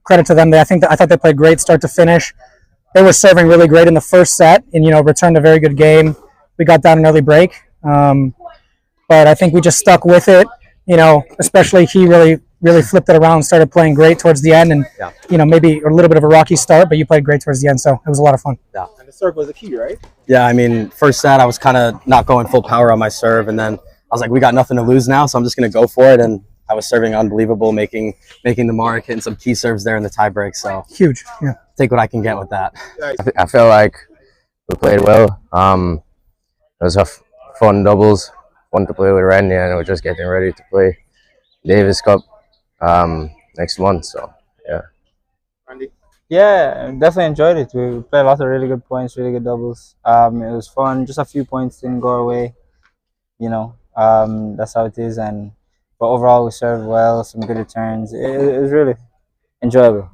credit to them. I thought they played great start to finish. They were serving really great in the first set, and returned a very good game. We got down an early break, but I think we just stuck with it. Especially he really flipped it around, and started playing great towards the end, and maybe a little bit of a rocky start, but you played great towards the end, so it was a lot of fun. Yeah. And the serve was the key, right? Yeah, I mean, first set I was kind of not going full power on my serve, and then I was like, we got nothing to lose now, so I'm just going to go for it, and I was serving unbelievable, making the mark, hitting some key serves there in the tie break. So huge. Yeah. Take what I can get with that. I felt like we played well. It was a fun doubles, fun to play with Randy, and we're just getting ready to play Davis Cup next month. So yeah. Randy? Yeah, definitely enjoyed it. We played a lot of really good points, really good doubles. It was fun. Just a few points didn't go our way. That's how it is. But overall, we served well, some good returns. It was really enjoyable.